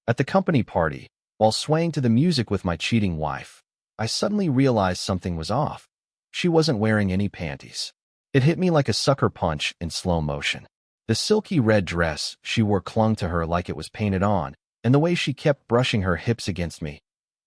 At the company party, while swaying to the music with my cheating wife, I suddenly realized something was off. She wasn't wearing any panties. It hit me like a sucker punch in slow motion. The silky red dress she wore clung to her like it was painted on, and the way she kept brushing her hips against me.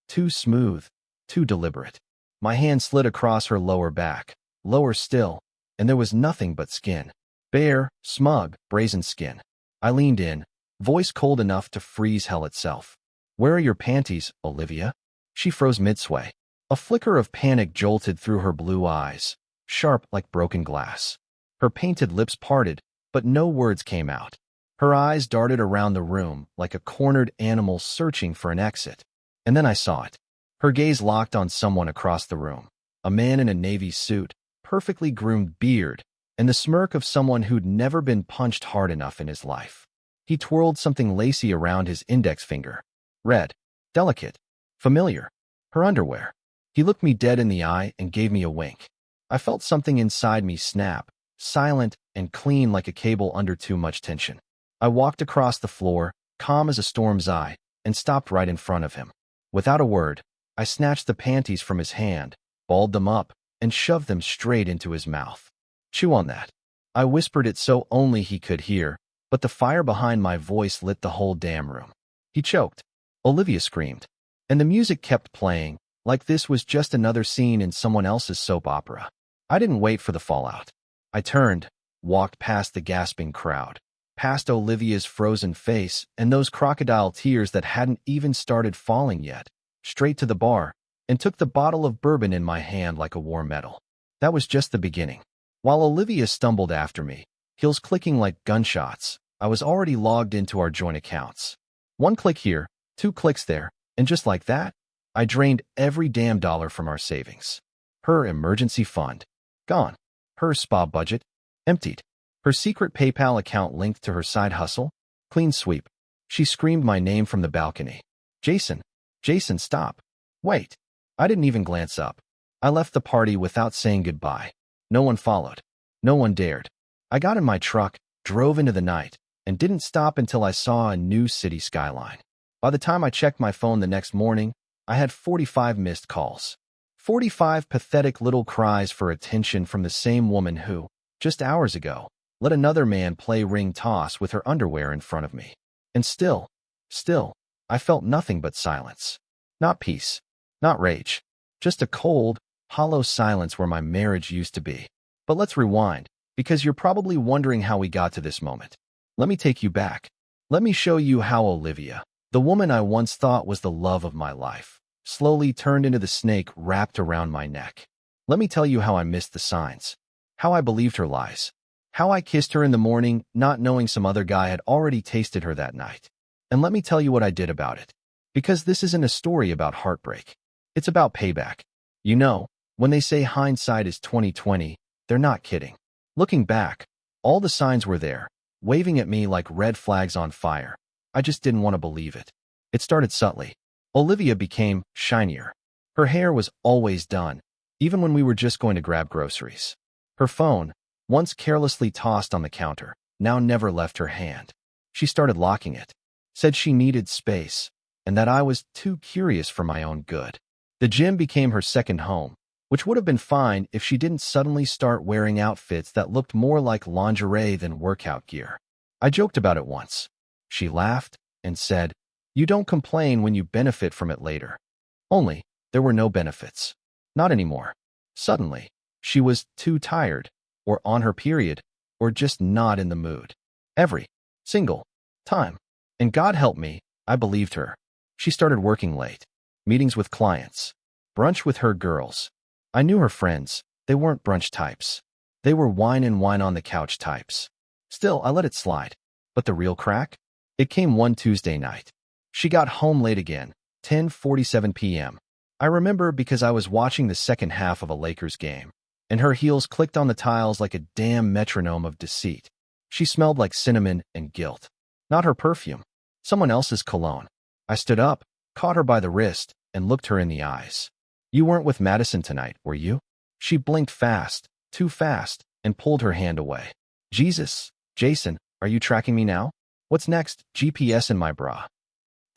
Too smooth, too deliberate. My hand slid across her lower back, lower still, and there was nothing but skin. Bare, smug, brazen skin. I leaned in, voice cold enough to freeze hell itself. "Where are your panties, Olivia?" She froze mid-sway. A flicker of panic jolted through her blue eyes, sharp like broken glass. Her painted lips parted, but no words came out. Her eyes darted around the room like a cornered animal searching for an exit. And then I saw it. Her gaze locked on someone across the room, a man in a navy suit, perfectly groomed beard, and the smirk of someone who'd never been punched hard enough in his life. He twirled something lacy around his index finger. Red, delicate, familiar. Her underwear. He looked me dead in the eye and gave me a wink. I felt something inside me snap, silent and clean like a cable under too much tension. I walked across the floor, calm as a storm's eye, and stopped right in front of him. Without a word, I snatched the panties from his hand, balled them up, and shoved them straight into his mouth. "Chew on that." I whispered it so only he could hear, but the fire behind my voice lit the whole damn room. He choked. Olivia screamed. And the music kept playing, like this was just another scene in someone else's soap opera. I didn't wait for the fallout. I turned, walked past the gasping crowd, past Olivia's frozen face and those crocodile tears that hadn't even started falling yet, straight to the bar, and took the bottle of bourbon in my hand like a war medal. That was just the beginning. While Olivia stumbled after me, heels clicking like gunshots, I was already logged into our joint accounts. One click here, 2 clicks there, and just like that, I drained every damn dollar from our savings. Her emergency fund, gone. Her spa budget, emptied. Her secret PayPal account linked to her side hustle, clean sweep. She screamed my name from the balcony. "Jason, Jason, stop. Wait." I didn't even glance up. I left the party without saying goodbye. No one followed. No one dared. I got in my truck, drove into the night, and didn't stop until I saw a new city skyline. By the time I checked my phone the next morning, I had 45 missed calls. 45 pathetic little cries for attention from the same woman who, just hours ago, let another man play ring toss with her underwear in front of me. And still, I felt nothing but silence. Not peace, not rage, just a cold, hollow silence where my marriage used to be. But let's rewind, because you're probably wondering how we got to this moment. Let me take you back. Let me show you how Olivia, the woman I once thought was the love of my life, slowly turned into the snake wrapped around my neck. Let me tell you how I missed the signs, how I believed her lies, how I kissed her in the morning not knowing some other guy had already tasted her that night. And let me tell you what I did about it. Because this isn't a story about heartbreak. It's about payback. You know, when they say hindsight is 20/20, they're not kidding. Looking back, all the signs were there, waving at me like red flags on fire. I just didn't want to believe it. It started subtly. Olivia became shinier. Her hair was always done, even when we were just going to grab groceries. Her phone, once carelessly tossed on the counter, now never left her hand. She started locking it, said she needed space, and that I was too curious for my own good. The gym became her second home, which would have been fine if she didn't suddenly start wearing outfits that looked more like lingerie than workout gear. I joked about it once. She laughed and said, "You don't complain when you benefit from it later." Only, there were no benefits. Not anymore. Suddenly, she was too tired, or on her period, or just not in the mood. Every single time. And God help me, I believed her. She started working late. Meetings with clients. Brunch with her girls. I knew her friends. They weren't brunch types. They were wine and wine on the couch types. Still, I let it slide. But the real crack? It came one Tuesday night. She got home late again, 10:47 p.m. I remember because I was watching the second half of a Lakers game, and her heels clicked on the tiles like a damn metronome of deceit. She smelled like cinnamon and guilt. Not her perfume. Someone else's cologne. I stood up, caught her by the wrist, and looked her in the eyes. "You weren't with Madison tonight, were you?" She blinked fast, too fast, and pulled her hand away. "Jesus, Jason, are you tracking me now? What's next?" "GPS in my bra."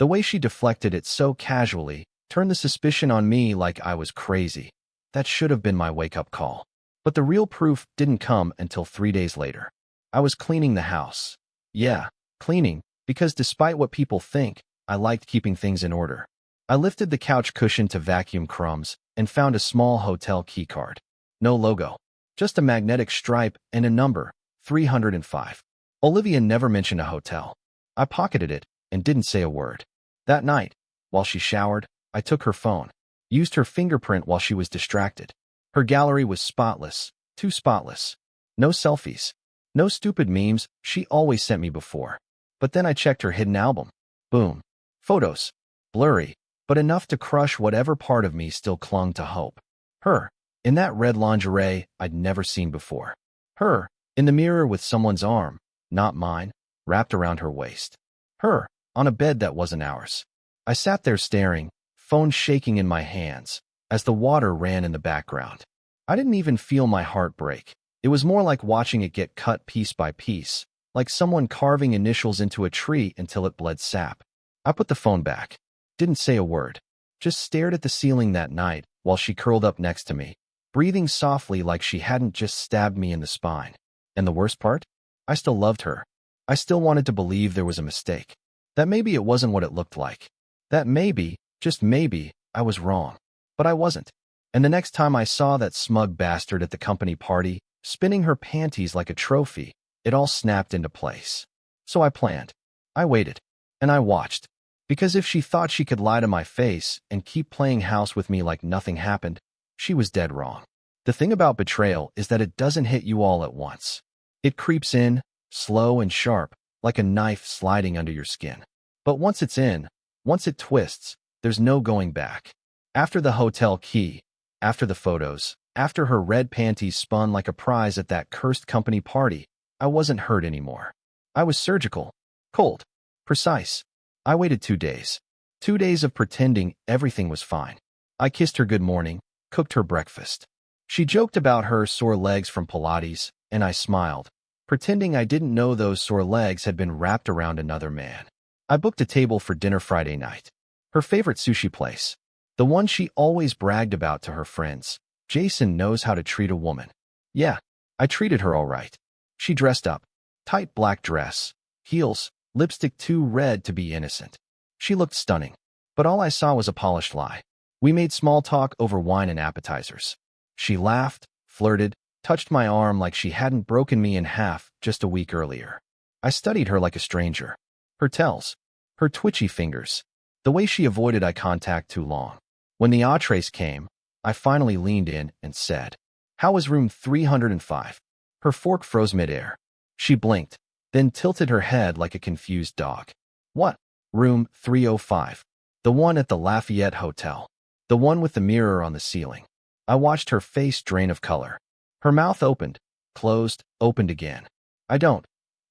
The way she deflected it so casually turned the suspicion on me like I was crazy. That should have been my wake-up call. But the real proof didn't come until 3 days later. I was cleaning the house. Yeah, cleaning, because despite what people think, I liked keeping things in order. I lifted the couch cushion to vacuum crumbs and found a small hotel keycard. No logo, just a magnetic stripe and a number, 305. Olivia never mentioned a hotel. I pocketed it and didn't say a word. That night, while she showered, I took her phone, used her fingerprint while she was distracted. Her gallery was spotless, too spotless. No selfies, no stupid memes she always sent me before. But then I checked her hidden album. Boom. Photos. Blurry, but enough to crush whatever part of me still clung to hope. Her, in that red lingerie I'd never seen before. Her, in the mirror with someone's arm, not mine, wrapped around her waist. Her, on a bed that wasn't ours. I sat there staring, phone shaking in my hands, as the water ran in the background. I didn't even feel my heart break. It was more like watching it get cut piece by piece, like someone carving initials into a tree until it bled sap. I put the phone back, didn't say a word, just stared at the ceiling that night while she curled up next to me, breathing softly like she hadn't just stabbed me in the spine. And the worst part? I still loved her. I still wanted to believe there was a mistake. That maybe it wasn't what it looked like. That maybe, just maybe, I was wrong. But I wasn't. And the next time I saw that smug bastard at the company party, spinning her panties like a trophy, it all snapped into place. So I planned. I waited. And I watched. Because if she thought she could lie to my face and keep playing house with me like nothing happened, she was dead wrong. The thing about betrayal is that it doesn't hit you all at once. It creeps in, slow and sharp, like a knife sliding under your skin. But once it's in, once it twists, there's no going back. After the hotel key, after the photos, after her red panties spun like a prize at that cursed company party, I wasn't hurt anymore. I was surgical, cold, precise. I waited 2 days. 2 days of pretending everything was fine. I kissed her good morning, cooked her breakfast. She joked about her sore legs from Pilates, and I smiled, pretending I didn't know those sore legs had been wrapped around another man. I booked a table for dinner Friday night. Her favorite sushi place. The one she always bragged about to her friends. Jason knows how to treat a woman. Yeah, I treated her all right. She dressed up. Tight black dress, heels, lipstick too red to be innocent. She looked stunning. But all I saw was a polished lie. We made small talk over wine and appetizers. She laughed, flirted, touched my arm like she hadn't broken me in half just a week earlier. I studied her like a stranger. Her tells, her twitchy fingers, the way she avoided eye contact too long. When the entrees came, I finally leaned in and said, "How was room 305? Her fork froze midair. She blinked, then tilted her head like a confused dog. What? Room 305. The one at the Lafayette Hotel. The one with the mirror on the ceiling. I watched her face drain of color. Her mouth opened, closed, opened again. I don't.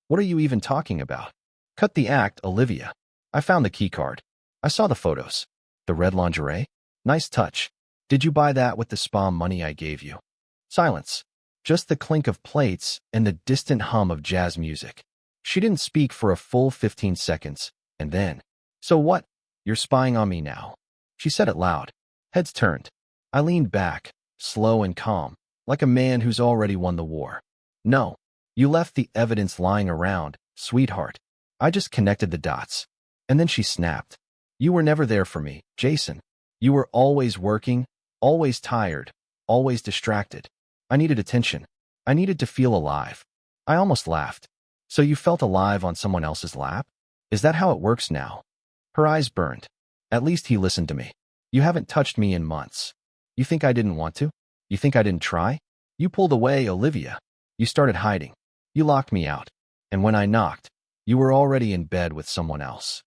What are you even talking about? Cut the act, Olivia. I found the keycard. I saw the photos. The red lingerie? Nice touch. Did you buy that with the spa money I gave you? Silence. Just the clink of plates and the distant hum of jazz music. She didn't speak for a full 15 seconds, and then, "So what? You're spying on me now." She said it loud. Heads turned. I leaned back, slow and calm, like a man who's already won the war. "No, you left the evidence lying around, sweetheart. I just connected the dots." And then she snapped. "You were never there for me, Jason. You were always working, always tired, always distracted. I needed attention. I needed to feel alive." I almost laughed. "So you felt alive on someone else's lap? Is that how it works now?" Her eyes burned. "At least he listened to me. You haven't touched me in months. You think I didn't want to? You think I didn't try? You pulled away, Olivia. You started hiding. You locked me out. And when I knocked, you were already in bed with someone else."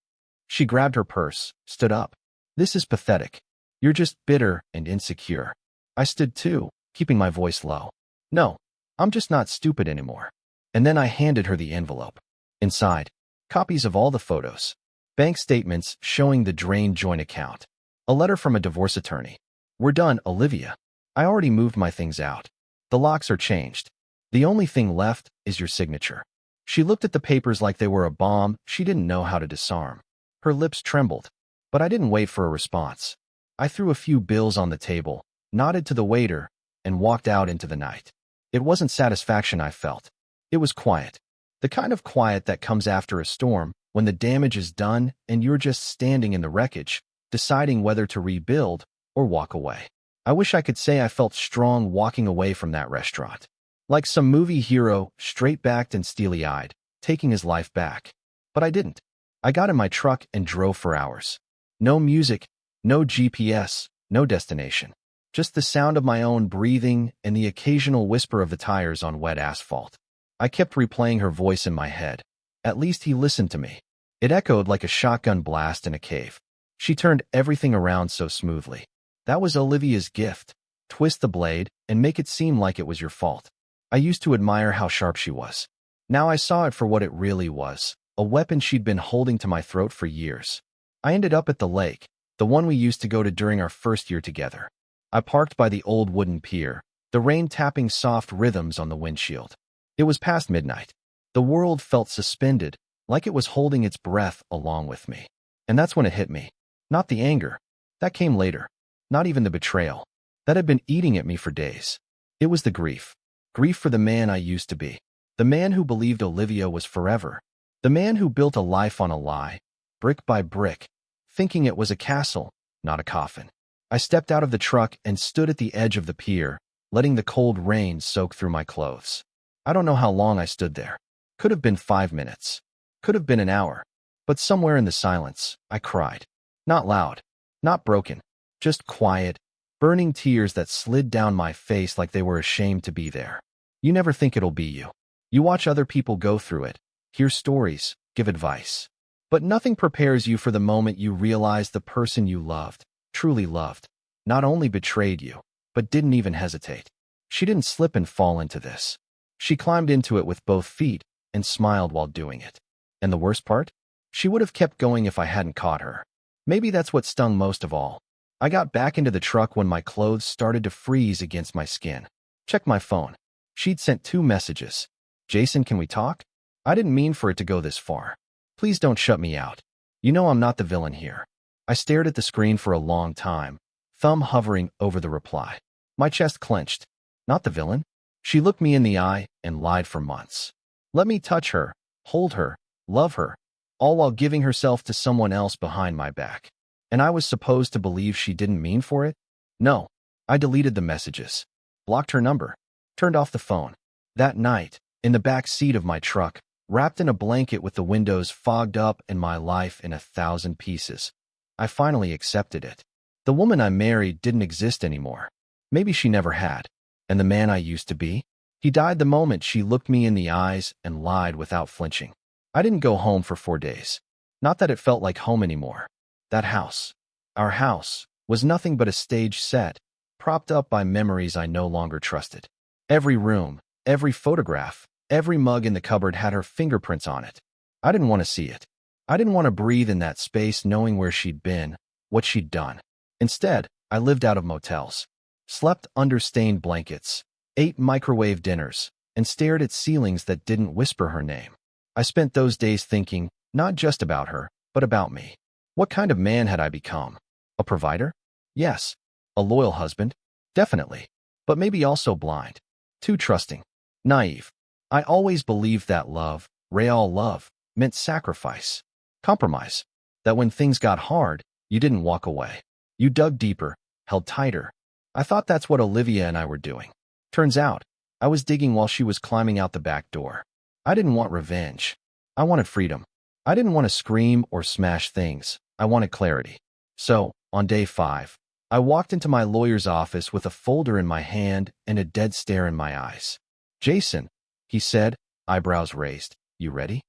She grabbed her purse, stood up. "This is pathetic. You're just bitter and insecure." I stood too, keeping my voice low. "No, I'm just not stupid anymore." And then I handed her the envelope. Inside, copies of all the photos, bank statements showing the drained joint account, a letter from a divorce attorney. "We're done, Olivia. I already moved my things out. The locks are changed. The only thing left is your signature." She looked at the papers like they were a bomb she didn't know how to disarm. Her lips trembled, but I didn't wait for a response. I threw a few bills on the table, nodded to the waiter, and walked out into the night. It wasn't satisfaction I felt. It was quiet. The kind of quiet that comes after a storm, when the damage is done and you're just standing in the wreckage, deciding whether to rebuild or walk away. I wish I could say I felt strong walking away from that restaurant. Like some movie hero, straight-backed and steely-eyed, taking his life back. But I didn't. I got in my truck and drove for hours. No music, no GPS, no destination. Just the sound of my own breathing and the occasional whisper of the tires on wet asphalt. I kept replaying her voice in my head. At least he listened to me. It echoed like a shotgun blast in a cave. She turned everything around so smoothly. That was Olivia's gift. Twist the blade and make it seem like it was your fault. I used to admire how sharp she was. Now I saw it for what it really was, a weapon she'd been holding to my throat for years. I ended up at the lake, the one we used to go to during our first year together. I parked by the old wooden pier, the rain tapping soft rhythms on the windshield. It was past midnight. The world felt suspended, like it was holding its breath along with me. And that's when it hit me. Not the anger. That came later. Not even the betrayal. That had been eating at me for days. It was the grief. Grief for the man I used to be. The man who believed Olivia was forever. The man who built a life on a lie, brick by brick, thinking it was a castle, not a coffin. I stepped out of the truck and stood at the edge of the pier, letting the cold rain soak through my clothes. I don't know how long I stood there. Could have been 5 minutes. Could have been an hour. But somewhere in the silence, I cried. Not loud. Not broken. Just quiet, burning tears that slid down my face like they were ashamed to be there. You never think it'll be you. You watch other people go through it, hear stories, give advice. But nothing prepares you for the moment you realize the person you loved, truly loved, not only betrayed you, but didn't even hesitate. She didn't slip and fall into this. She climbed into it with both feet and smiled while doing it. And the worst part? She would have kept going if I hadn't caught her. Maybe that's what stung most of all. I got back into the truck when my clothes started to freeze against my skin. Checked my phone. She'd sent 2 messages. Jason, can we talk? I didn't mean for it to go this far. Please don't shut me out. You know I'm not the villain here. I stared at the screen for a long time, thumb hovering over the reply. My chest clenched. Not the villain? She looked me in the eye and lied for months. Let me touch her, hold her, love her, all while giving herself to someone else behind my back. And I was supposed to believe she didn't mean for it? No. I deleted the messages, blocked her number, turned off the phone. That night, in the back seat of my truck, wrapped in a blanket with the windows fogged up and my life in 1,000 pieces, I finally accepted it. The woman I married didn't exist anymore. Maybe she never had. And the man I used to be? He died the moment she looked me in the eyes and lied without flinching. I didn't go home for 4 days. Not that it felt like home anymore. That house, our house, was nothing but a stage set, propped up by memories I no longer trusted. Every room, every photograph, every mug in the cupboard had her fingerprints on it. I didn't want to see it. I didn't want to breathe in that space knowing where she'd been, what she'd done. Instead, I lived out of motels, slept under stained blankets, ate microwave dinners, and stared at ceilings that didn't whisper her name. I spent those days thinking, not just about her, but about me. What kind of man had I become? A provider? Yes. A loyal husband? Definitely. But maybe also blind. Too trusting. Naive. I always believed that love, real love, meant sacrifice. Compromise. That when things got hard, you didn't walk away. You dug deeper, held tighter. I thought that's what Olivia and I were doing. Turns out, I was digging while she was climbing out the back door. I didn't want revenge. I wanted freedom. I didn't want to scream or smash things. I wanted clarity. So, on day 5, I walked into my lawyer's office with a folder in my hand and a dead stare in my eyes. Jason, he said, eyebrows raised. You ready?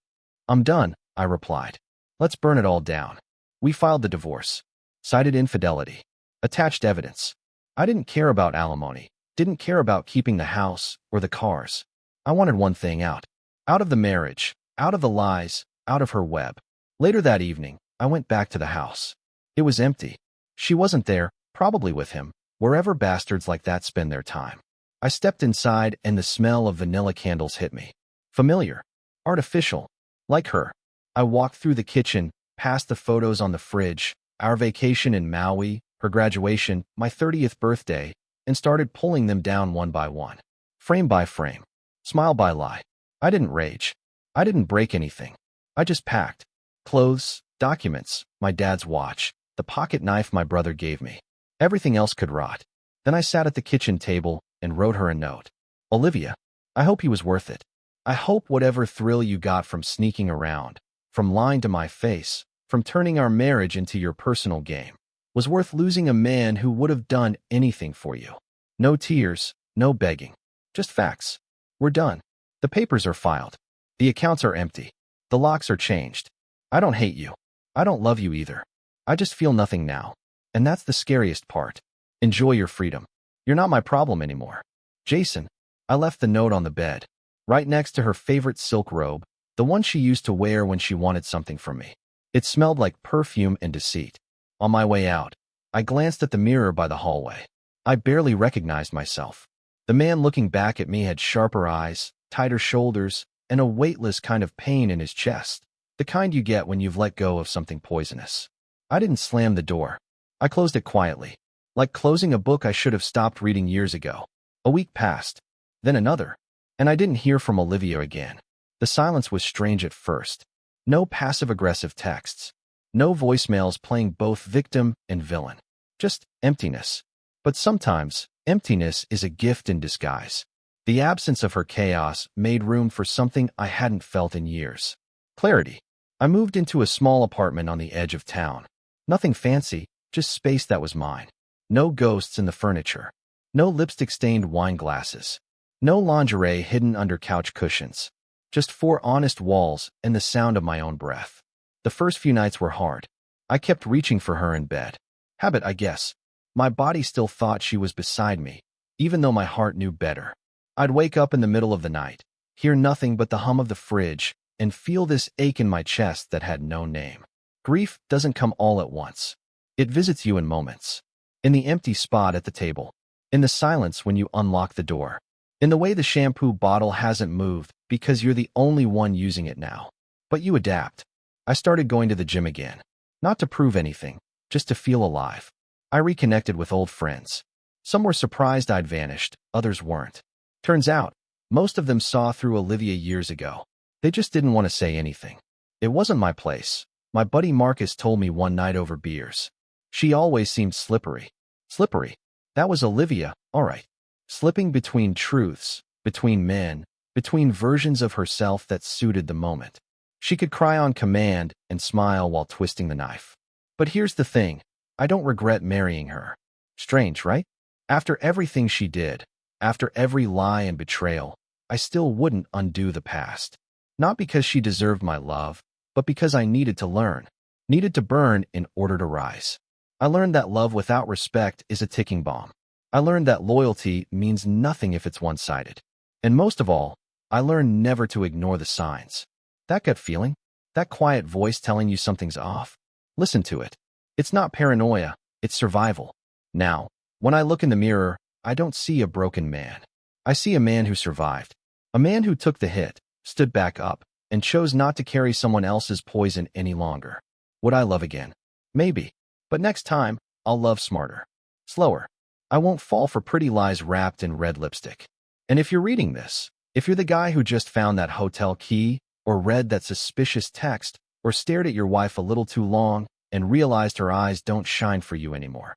I'm done, I replied. Let's burn it all down. We filed the divorce. Cited infidelity. Attached evidence. I didn't care about alimony. Didn't care about keeping the house or the cars. I wanted one thing out. Out of the marriage. Out of the lies. Out of her web. Later that evening, I went back to the house. It was empty. She wasn't there, probably with him, wherever bastards like that spend their time. I stepped inside and the smell of vanilla candles hit me. Familiar. Artificial. Like her. I walked through the kitchen, past the photos on the fridge, our vacation in Maui, her graduation, my 30th birthday, and started pulling them down one by one, frame by frame, smile by lie. I didn't rage. I didn't break anything. I just packed clothes, documents, my dad's watch, the pocket knife my brother gave me. Everything else could rot. Then I sat at the kitchen table and wrote her a note. Olivia, I hope he was worth it. I hope whatever thrill you got from sneaking around, from lying to my face, from turning our marriage into your personal game, was worth losing a man who would have done anything for you. No tears, no begging. Just facts. We're done. The papers are filed. The accounts are empty. The locks are changed. I don't hate you. I don't love you either. I just feel nothing now. And that's the scariest part. Enjoy your freedom. You're not my problem anymore. Jason. I left the note on the bed, right next to her favorite silk robe, the one she used to wear when she wanted something from me. It smelled like perfume and deceit. On my way out, I glanced at the mirror by the hallway. I barely recognized myself. The man looking back at me had sharper eyes, tighter shoulders, and a weightless kind of pain in his chest, the kind you get when you've let go of something poisonous. I didn't slam the door. I closed it quietly, like closing a book I should have stopped reading years ago. A week passed, then another, and I didn't hear from Olivia again. The silence was strange at first. No passive-aggressive texts. No voicemails playing both victim and villain. Just emptiness. But sometimes, emptiness is a gift in disguise. The absence of her chaos made room for something I hadn't felt in years. Clarity. I moved into a small apartment on the edge of town. Nothing fancy, just space that was mine. No ghosts in the furniture. No lipstick-stained wine glasses. No lingerie hidden under couch cushions. Just 4 honest walls and the sound of my own breath. The first few nights were hard. I kept reaching for her in bed. Habit, I guess. My body still thought she was beside me, even though my heart knew better. I'd wake up in the middle of the night, hear nothing but the hum of the fridge, and feel this ache in my chest that had no name. Grief doesn't come all at once. It visits you in moments. In the empty spot at the table. In the silence when you unlock the door. In the way the shampoo bottle hasn't moved because you're the only one using it now. But you adapt. I started going to the gym again. Not to prove anything, just to feel alive. I reconnected with old friends. Some were surprised I'd vanished, others weren't. Turns out, most of them saw through Olivia years ago. They just didn't want to say anything. It wasn't my place. My buddy Marcus told me one night over beers. She always seemed slippery. Slippery. That was Olivia, all right. Slipping between truths, between men, between versions of herself that suited the moment. She could cry on command and smile while twisting the knife. But here's the thing. I don't regret marrying her. Strange, right? After everything she did, after every lie and betrayal, I still wouldn't undo the past. Not because she deserved my love, but because I needed to learn, needed to burn in order to rise. I learned that love without respect is a ticking bomb. I learned that loyalty means nothing if it's one-sided. And most of all, I learned never to ignore the signs. That gut feeling, that quiet voice telling you something's off, listen to it. It's not paranoia, it's survival. Now, when I look in the mirror, I don't see a broken man. I see a man who survived. A man who took the hit, stood back up, and chose not to carry someone else's poison any longer. Would I love again? Maybe. But next time, I'll love smarter. Slower. I won't fall for pretty lies wrapped in red lipstick. And if you're reading this, if you're the guy who just found that hotel key, or read that suspicious text, or stared at your wife a little too long, and realized her eyes don't shine for you anymore,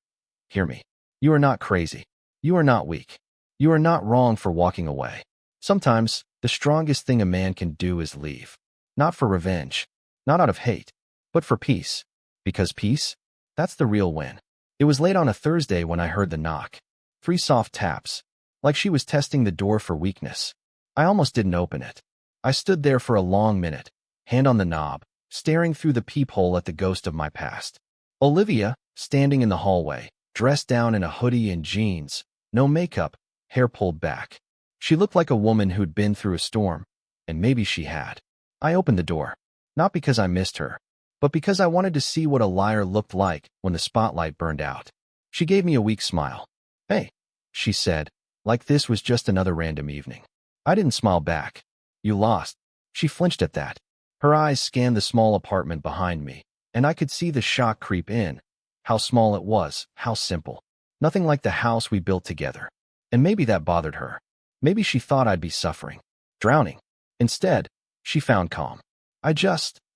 hear me. You are not crazy. You are not weak. You are not wrong for walking away. Sometimes, the strongest thing a man can do is leave. Not for revenge, not out of hate, but for peace. Because peace? That's the real win. It was late on a Thursday when I heard the knock. 3 soft taps, like she was testing the door for weakness. I almost didn't open it. I stood there for a long minute, hand on the knob, staring through the peephole at the ghost of my past. Olivia, standing in the hallway, dressed down in a hoodie and jeans, no makeup, hair pulled back. She looked like a woman who'd been through a storm, and maybe she had. I opened the door, not because I missed her, but because I wanted to see what a liar looked like when the spotlight burned out. She gave me a weak smile. Hey, she said, like this was just another random evening. I didn't smile back. You lost. She flinched at that. Her eyes scanned the small apartment behind me, And I could see the shock creep in. How small it was, how simple. Nothing like the house we built together. And maybe that bothered her. Maybe she thought I'd be suffering, drowning. Instead, she found calm.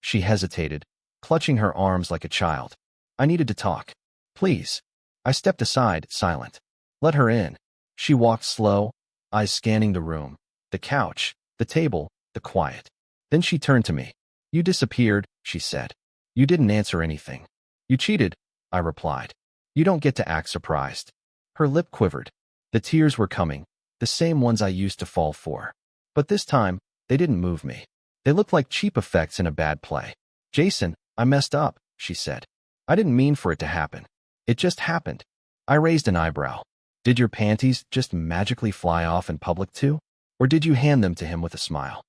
She hesitated, clutching her arms like a child. I needed to talk. Please. I stepped aside, silent. Let her in. She walked slow, eyes scanning the room, the couch, the table, the quiet. Then she turned to me. You disappeared, she said. You didn't answer anything. You cheated, I replied. You don't get to act surprised. Her lip quivered. The tears were coming, the same ones I used to fall for. But this time, they didn't move me. They looked like cheap effects in a bad play. Jason, I messed up, she said. I didn't mean for it to happen. It just happened. I raised an eyebrow. Did your panties just magically fly off in public too? Or did you hand them to him with a smile?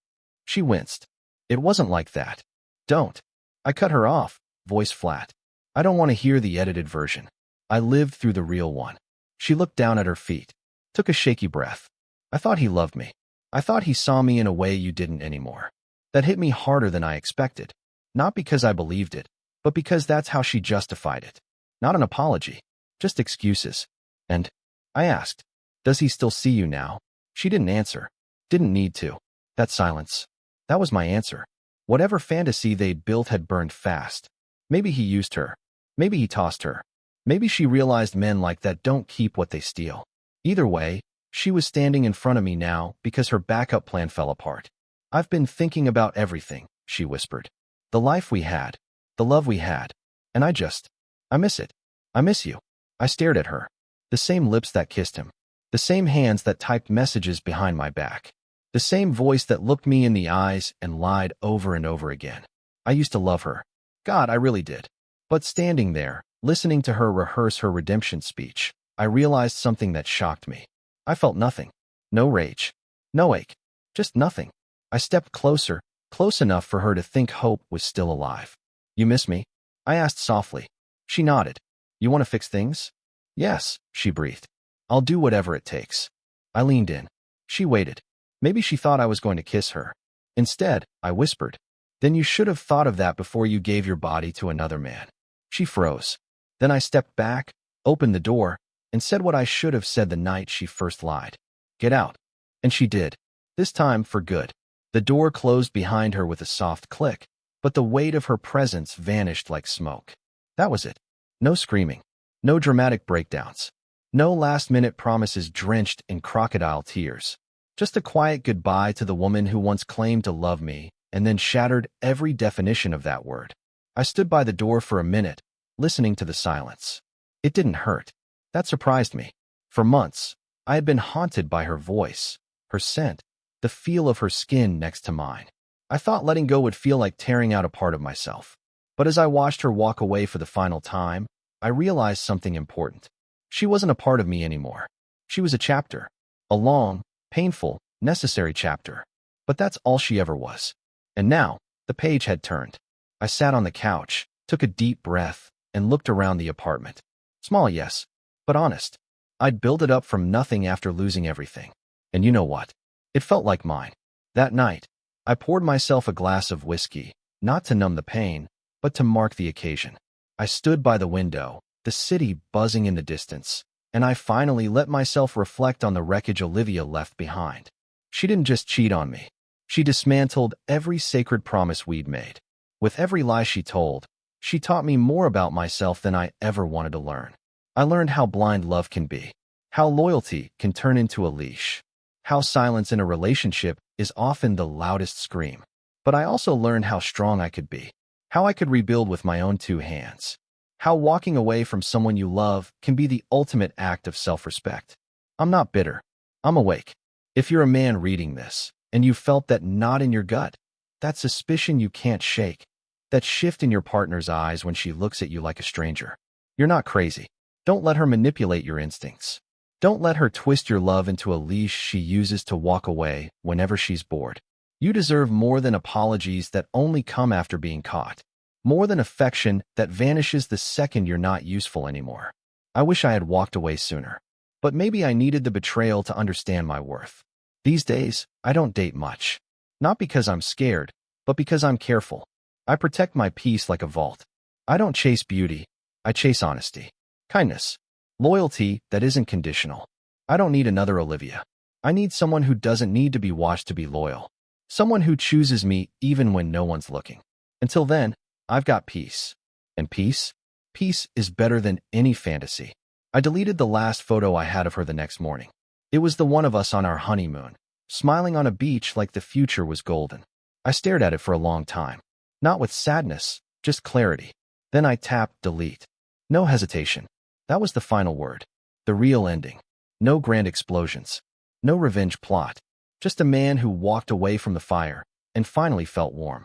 She winced. It wasn't like that. Don't. I cut her off, voice flat. I don't want to hear the edited version. I lived through the real one. She looked down at her feet, took a shaky breath. I thought he loved me. I thought he saw me in a way you didn't anymore. That hit me harder than I expected. Not because I believed it, but because that's how she justified it. Not an apology, just excuses. And I asked, does he still see you now? She didn't answer. Didn't need to. That silence. That was my answer. Whatever fantasy they'd built had burned fast. Maybe he used her. Maybe he tossed her. Maybe she realized men like that don't keep what they steal. Either way, she was standing in front of me now because her backup plan fell apart. I've been thinking about everything, she whispered. The life we had. The love we had. And I miss it. I miss you. I stared at her. The same lips that kissed him. The same hands that typed messages behind my back. The same voice that looked me in the eyes and lied over and over again. I used to love her. God, I really did. But standing there, listening to her rehearse her redemption speech, I realized something that shocked me. I felt nothing. No rage. No ache. Just nothing. I stepped closer, close enough for her to think hope was still alive. You miss me? I asked softly. She nodded. You want to fix things? Yes, she breathed. I'll do whatever it takes. I leaned in. She waited. Maybe she thought I was going to kiss her. Instead, I whispered, then you should have thought of that before you gave your body to another man. She froze. Then I stepped back, opened the door, and said what I should have said the night she first lied. Get out. And she did. This time for good. The door closed behind her with a soft click, but the weight of her presence vanished like smoke. That was it. No screaming. No dramatic breakdowns. No last-minute promises drenched in crocodile tears. Just a quiet goodbye to the woman who once claimed to love me and then shattered every definition of that word. I stood by the door for a minute, listening to the silence. It didn't hurt. That surprised me. For months, I had been haunted by her voice, her scent, the feel of her skin next to mine. I thought letting go would feel like tearing out a part of myself. But as I watched her walk away for the final time, I realized something important. She wasn't a part of me anymore. She was a chapter. A long, painful, necessary chapter. But that's all she ever was. And now, the page had turned. I sat on the couch, took a deep breath, and looked around the apartment. Small, yes, but honest. I'd built it up from nothing after losing everything. And you know what? It felt like mine. That night, I poured myself a glass of whiskey, not to numb the pain, but to mark the occasion. I stood by the window, the city buzzing in the distance, and I finally let myself reflect on the wreckage Olivia left behind. She didn't just cheat on me. She dismantled every sacred promise we'd made. With every lie she told, she taught me more about myself than I ever wanted to learn. I learned how blind love can be, how loyalty can turn into a leash, how silence in a relationship is often the loudest scream. But I also learned how strong I could be, how I could rebuild with my own two hands, how walking away from someone you love can be the ultimate act of self-respect. I'm not bitter. I'm awake. If you're a man reading this, and you felt that knot in your gut, that suspicion you can't shake, that shift in your partner's eyes when she looks at you like a stranger, you're not crazy. Don't let her manipulate your instincts. Don't let her twist your love into a leash she uses to walk away whenever she's bored. You deserve more than apologies that only come after being caught. More than affection that vanishes the second you're not useful anymore. I wish I had walked away sooner. But maybe I needed the betrayal to understand my worth. These days, I don't date much. Not because I'm scared, but because I'm careful. I protect my peace like a vault. I don't chase beauty. I chase honesty. Kindness. Loyalty that isn't conditional. I don't need another Olivia. I need someone who doesn't need to be watched to be loyal. Someone who chooses me even when no one's looking. Until then, I've got peace. And peace? Peace is better than any fantasy. I deleted the last photo I had of her the next morning. It was the one of us on our honeymoon, smiling on a beach like the future was golden. I stared at it for a long time. Not with sadness, just clarity. Then I tapped delete. No hesitation. That was the final word. The real ending. No grand explosions. No revenge plot. Just a man who walked away from the fire and finally felt warm.